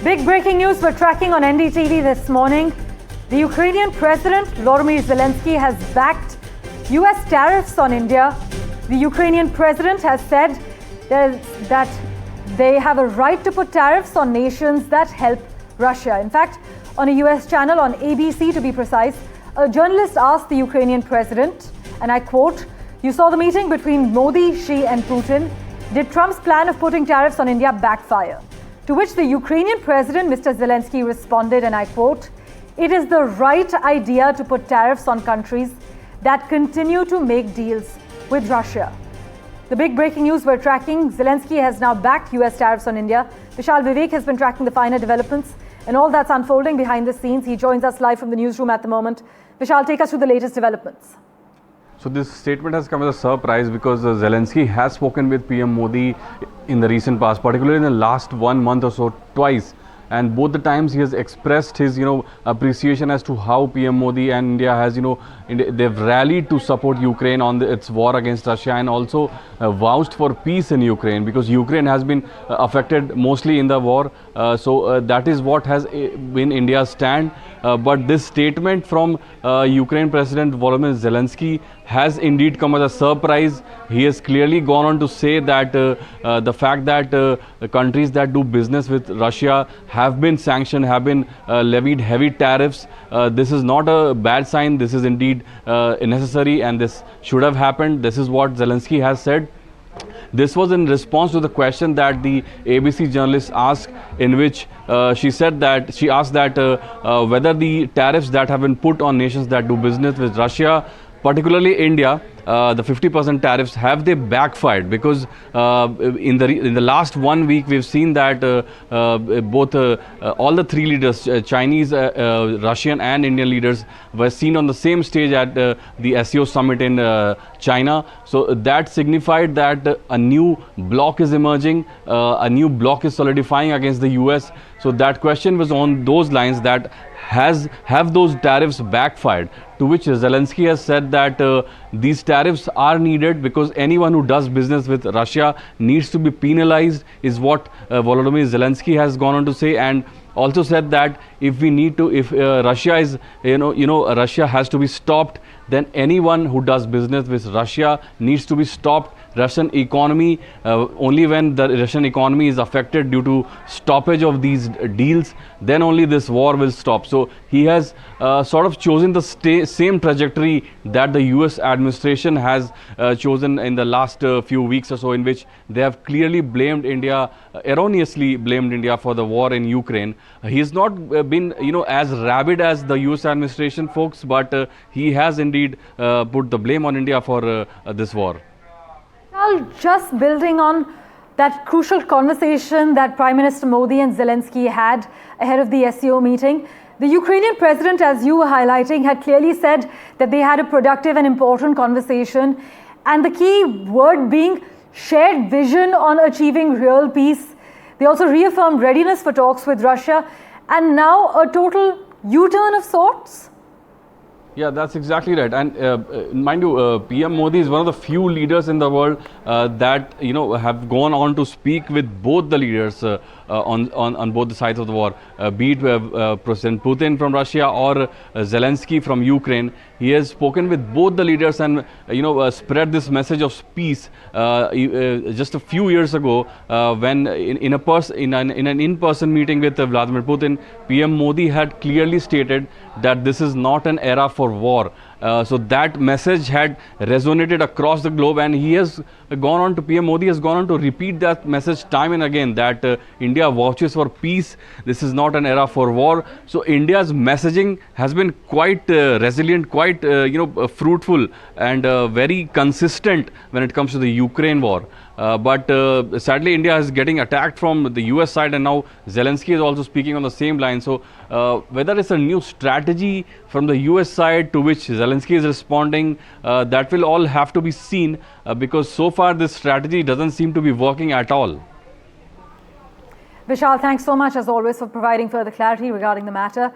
Big breaking news we're tracking on NDTV this morning. The Ukrainian President Volodymyr Zelensky has backed US tariffs on India. The Ukrainian President has said that they have a right to put tariffs on nations that help Russia. In fact, on a US channel, on ABC to be precise, a journalist asked the Ukrainian President, and I quote, "You saw the meeting between Modi, Xi and Putin. Did Trump's plan of putting tariffs on India backfire?" To which the Ukrainian President, Mr. Zelensky, responded, and I quote, "It is the right idea to put tariffs on countries that continue to make deals with Russia." The big breaking news we're tracking, Zelensky has now backed US tariffs on India. Vishal Vivek has been tracking the finer developments and all that's unfolding behind the scenes. He joins us live from the newsroom at the moment. Vishal, take us through the latest developments. So this statement has come as a surprise because Zelensky has spoken with PM Modi in the recent past, particularly in the last 1 month or so, twice. And both the times he has expressed his, appreciation as to how PM Modi and India has, they've rallied to support Ukraine on its war against Russia, and also vouched for peace in Ukraine, because Ukraine has been affected mostly in the war. So that is what has been India's stand. But this statement from Ukraine President Volodymyr Zelensky has indeed come as a surprise. He has clearly gone on to say that the fact that the countries that do business with Russia have been sanctioned, have been levied heavy tariffs. This is not a bad sign. This is indeed necessary, and this should have happened. This is what Zelensky has said. This was in response to the question that the ABC journalist asked, in which she asked that whether the tariffs that have been put on nations that do business with Russia, particularly India, the 50% tariffs, have they backfired? Because in the last 1 week we've seen that all the three leaders, Chinese, Russian and Indian leaders, were seen on the same stage at the SEO summit in China. So that signified that a new bloc is emerging, a new bloc is solidifying against the US. So that question was on those lines, that have those tariffs backfired? To which Zelensky has said that these tariffs are needed because anyone who does business with Russia needs to be penalized, is what Volodymyr Zelensky has gone on to say, and also said that if Russia is, Russia has to be stopped, then anyone who does business with Russia needs to be stopped. Russian economy, only when the Russian economy is affected due to stoppage of these deals, then only this war will stop. So he has sort of chosen the same trajectory that the US administration has chosen in the last few weeks or so, in which they have clearly blamed India, erroneously blamed India for the war in Ukraine. He has not been, as rabid as the US administration folks, but he has indeed put the blame on India for this war. Well, just building on that crucial conversation that Prime Minister Modi and Zelensky had ahead of the SEO meeting, the Ukrainian president, as you were highlighting, had clearly said that they had a productive and important conversation, and the key word being shared vision on achieving real peace. They also reaffirmed readiness for talks with Russia, and now a total U-turn of sorts. Yeah, that's exactly right. And mind you, PM Modi is one of the few leaders in the world that have gone on to speak with both the leaders on both the sides of the war, be it President Putin from Russia or Zelensky from Ukraine. He has spoken with both the leaders and spread this message of peace. Just a few years ago, when in an in-person meeting with Vladimir Putin, PM Modi had clearly stated that this is not an era for war. So that message had resonated across the globe, and PM Modi has gone on to repeat that message time and again, that India vouches for peace. This is not an era for war. So India's messaging has been quite resilient, quite fruitful, and very consistent when it comes to the Ukraine war. But sadly, India is getting attacked from the US side, and now Zelensky is also speaking on the same line. So whether it's a new strategy from the US side to which Zelensky is responding, that will all have to be seen, because so far this strategy doesn't seem to be working at all. Vishal, thanks so much as always for providing further clarity regarding the matter.